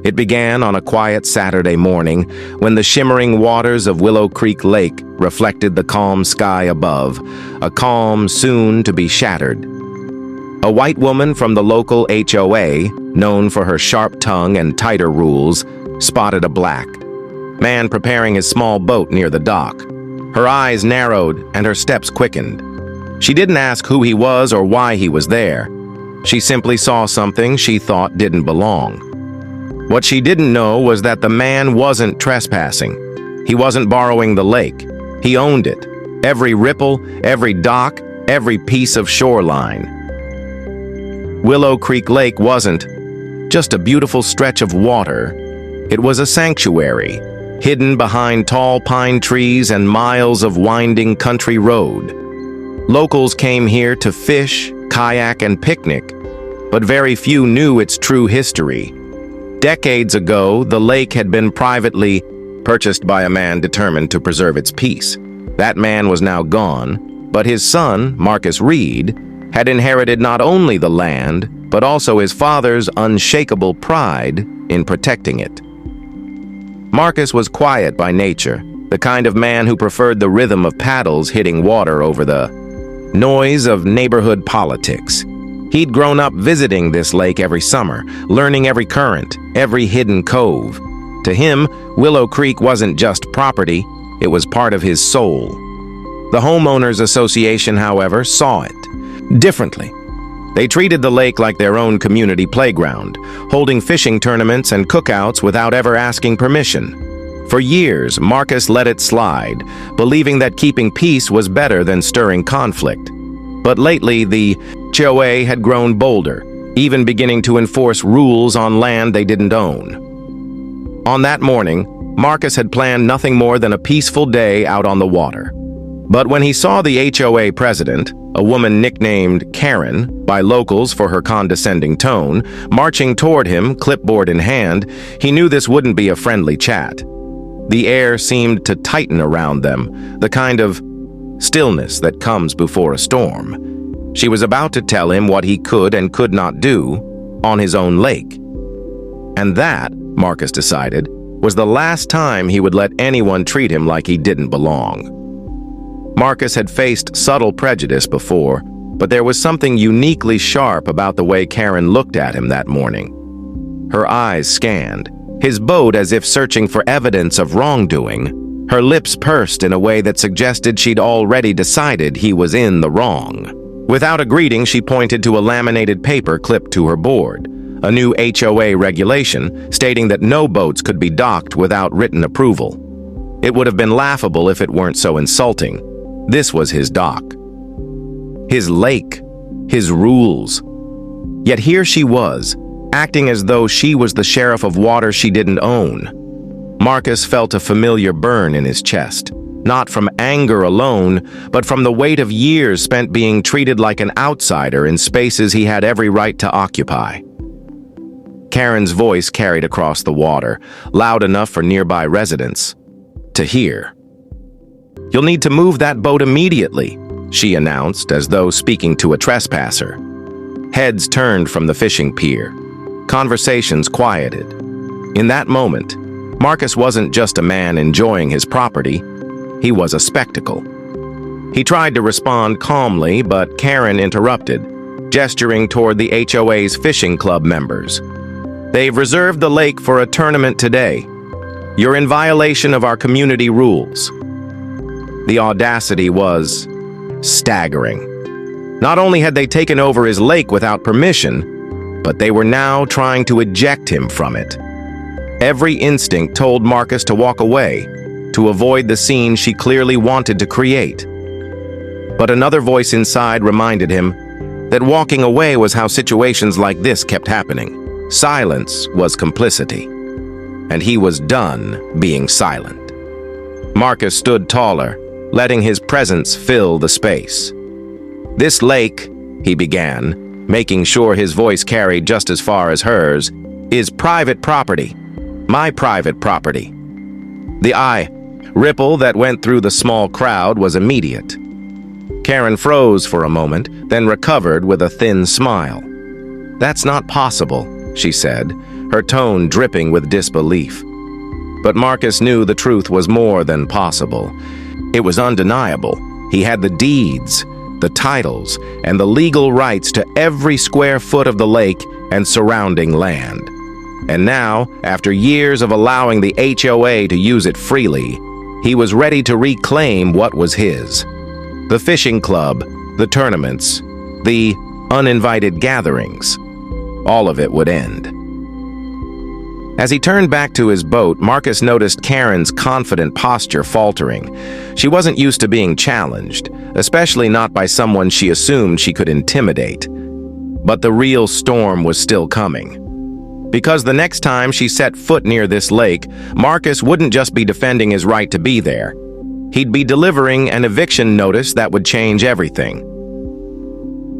It began on a quiet Saturday morning when the shimmering waters of Willow Creek Lake reflected the calm sky above, a calm soon to be shattered. A white woman from the local HOA, known for her sharp tongue and tighter rules, spotted a black man preparing his small boat near the dock. Her eyes narrowed and her steps quickened. She didn't ask who he was or why he was there. She simply saw something she thought didn't belong. What she didn't know was that the man wasn't trespassing. He wasn't borrowing the lake. He owned it. Every ripple, every dock, every piece of shoreline. Willow Creek Lake wasn't just a beautiful stretch of water. It was a sanctuary, hidden behind tall pine trees and miles of winding country road. Locals came here to fish, kayak, and picnic, but very few knew its true history. Decades ago, the lake had been privately purchased by a man determined to preserve its peace. That man was now gone, but his son, Marcus Reed, had inherited not only the land, but also his father's unshakable pride in protecting it. Marcus was quiet by nature, the kind of man who preferred the rhythm of paddles hitting water over the noise of neighborhood politics. He'd grown up visiting this lake every summer, learning every current, every hidden cove. To him, Willow Creek wasn't just property, it was part of his soul. The Homeowners Association, however, saw it differently. They treated the lake like their own community playground, holding fishing tournaments and cookouts without ever asking permission. For years, Marcus let it slide, believing that keeping peace was better than stirring conflict. But lately, the HOA had grown bolder, even beginning to enforce rules on land they didn't own. On that morning, Marcus had planned nothing more than a peaceful day out on the water. But when he saw the HOA president, a woman nicknamed Karen by locals for her condescending tone, marching toward him, clipboard in hand, he knew this wouldn't be a friendly chat. The air seemed to tighten around them, the kind of stillness that comes before a storm. She was about to tell him what he could and could not do on his own lake. And that, Marcus decided, was the last time he would let anyone treat him like he didn't belong. Marcus had faced subtle prejudice before, but there was something uniquely sharp about the way Karen looked at him that morning. Her eyes scanned, his boat as if searching for evidence of wrongdoing. Her lips pursed in a way that suggested she'd already decided he was in the wrong. Without a greeting, she pointed to a laminated paper clipped to her board, a new HOA regulation stating that no boats could be docked without written approval. It would have been laughable if it weren't so insulting. This was his dock, his lake, his rules. Yet here she was, acting as though she was the sheriff of water she didn't own. Marcus felt a familiar burn in his chest, not from anger alone, but from the weight of years spent being treated like an outsider in spaces he had every right to occupy. Karen's voice carried across the water, loud enough for nearby residents to hear. "You'll need to move that boat immediately," she announced, as though speaking to a trespasser. Heads turned from the fishing pier. Conversations quieted. In that moment, Marcus wasn't just a man enjoying his property, he was a spectacle. He tried to respond calmly, but Karen interrupted, gesturing toward the HOA's fishing club members. "They've reserved the lake for a tournament today. You're in violation of our community rules." The audacity was staggering. Not only had they taken over his lake without permission, but they were now trying to eject him from it. Every instinct told Marcus to walk away, to avoid the scene she clearly wanted to create. But another voice inside reminded him that walking away was how situations like this kept happening. Silence was complicity, and he was done being silent. Marcus stood taller, letting his presence fill the space. "This lake," he began, making sure his voice carried just as far as hers, "is private property. My private property." The ripple that went through the small crowd was immediate. Karen froze for a moment, then recovered with a thin smile. "That's not possible," she said, her tone dripping with disbelief. But Marcus knew the truth was more than possible. It was undeniable. He had the deeds, the titles, and the legal rights to every square foot of the lake and surrounding land. And now, after years of allowing the HOA to use it freely, he was ready to reclaim what was his. The fishing club, the tournaments, the uninvited gatherings. All of it would end. As he turned back to his boat, Marcus noticed Karen's confident posture faltering. She wasn't used to being challenged, especially not by someone she assumed she could intimidate. But the real storm was still coming. Because the next time she set foot near this lake, Marcus wouldn't just be defending his right to be there. He'd be delivering an eviction notice that would change everything.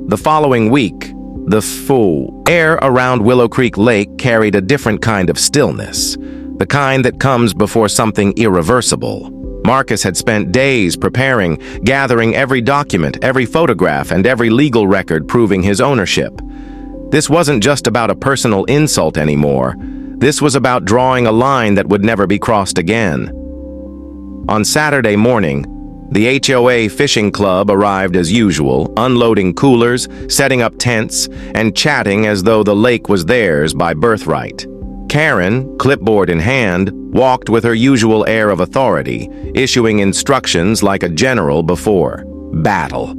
The following week, the full air around Willow Creek Lake carried a different kind of stillness, the kind that comes before something irreversible. Marcus had spent days preparing, gathering every document, every photograph, and every legal record proving his ownership. This wasn't just about a personal insult anymore. This was about drawing a line that would never be crossed again. On Saturday morning, the HOA Fishing Club arrived as usual, unloading coolers, setting up tents, and chatting as though the lake was theirs by birthright. Karen, clipboard in hand, walked with her usual air of authority, issuing instructions like a general before battle.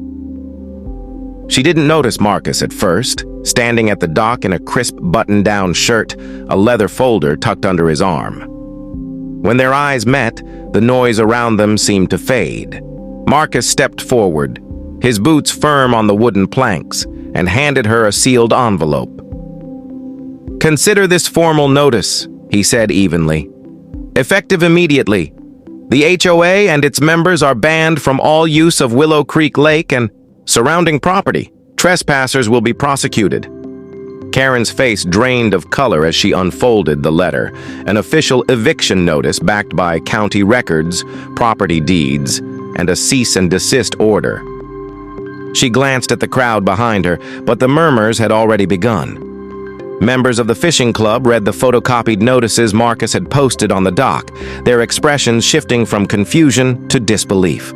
She didn't notice Marcus at first, standing at the dock in a crisp button-down shirt, a leather folder tucked under his arm. When their eyes met, the noise around them seemed to fade. Marcus stepped forward, his boots firm on the wooden planks, and handed her a sealed envelope. "Consider this formal notice," he said evenly. "Effective immediately. The HOA and its members are banned from all use of Willow Creek Lake and surrounding property. Trespassers will be prosecuted." Karen's face drained of color as she unfolded the letter, an official eviction notice backed by county records, property deeds, and a cease and desist order. She glanced at the crowd behind her, but the murmurs had already begun. Members of the fishing club read the photocopied notices Marcus had posted on the dock, their expressions shifting from confusion to disbelief.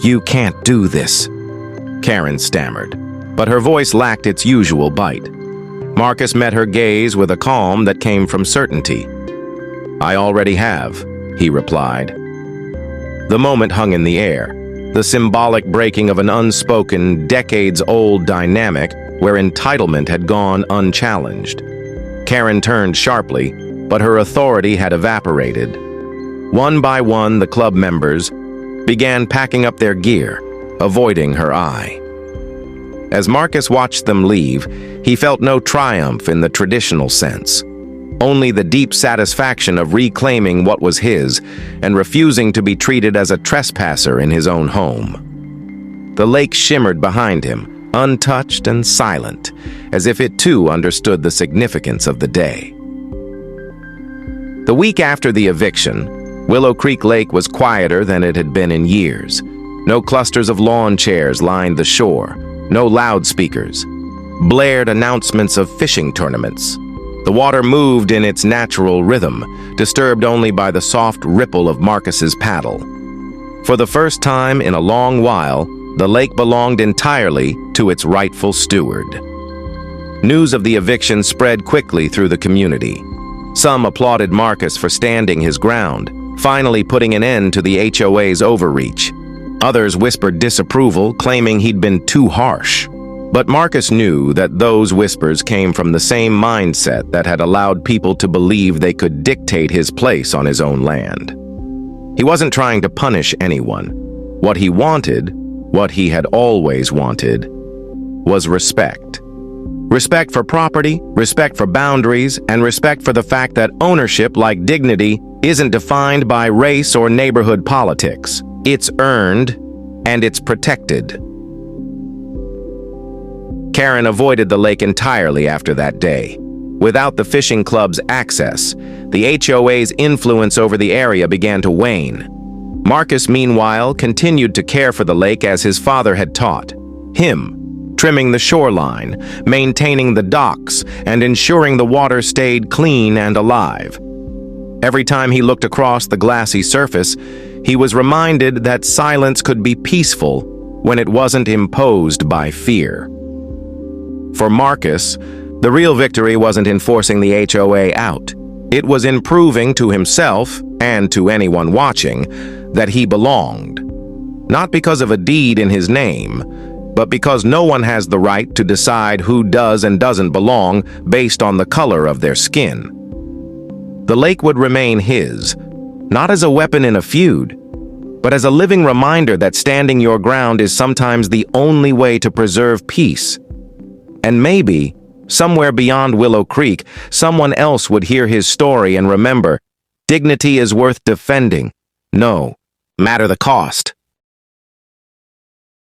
"You can't do this," Karen stammered, but her voice lacked its usual bite. Marcus met her gaze with a calm that came from certainty. "I already have," he replied. The moment hung in the air, the symbolic breaking of an unspoken, decades-old dynamic where entitlement had gone unchallenged. Karen turned sharply, but her authority had evaporated. One by one, the club members began packing up their gear, avoiding her eye. As Marcus watched them leave, he felt no triumph in the traditional sense, only the deep satisfaction of reclaiming what was his and refusing to be treated as a trespasser in his own home. The lake shimmered behind him, untouched and silent, as if it too understood the significance of the day. The week after the eviction, Willow Creek Lake was quieter than it had been in years. No clusters of lawn chairs lined the shore, no loudspeakers, blared announcements of fishing tournaments. The water moved in its natural rhythm, disturbed only by the soft ripple of Marcus's paddle. For the first time in a long while, the lake belonged entirely to its rightful steward. News of the eviction spread quickly through the community. Some applauded Marcus for standing his ground, finally putting an end to the HOA's overreach. Others whispered disapproval, claiming he'd been too harsh. But Marcus knew that those whispers came from the same mindset that had allowed people to believe they could dictate his place on his own land. He wasn't trying to punish anyone. What he wanted, what he had always wanted, was respect. Respect for property, respect for boundaries, and respect for the fact that ownership, like dignity, isn't defined by race or neighborhood politics. It's earned, and it's protected. Karen avoided the lake entirely after that day. Without the fishing club's access, the HOA's influence over the area began to wane. Marcus, meanwhile, continued to care for the lake as his father had taught him, trimming the shoreline, maintaining the docks, and ensuring the water stayed clean and alive. Every time he looked across the glassy surface, he was reminded that silence could be peaceful when it wasn't imposed by fear. For Marcus, the real victory wasn't in forcing the HOA out. It was in proving to himself, and to anyone watching, that he belonged. Not because of a deed in his name, but because no one has the right to decide who does and doesn't belong based on the color of their skin. The lake would remain his, not as a weapon in a feud, but as a living reminder that standing your ground is sometimes the only way to preserve peace. And maybe, somewhere beyond Willow Creek, someone else would hear his story and remember, dignity is worth defending, no matter the cost.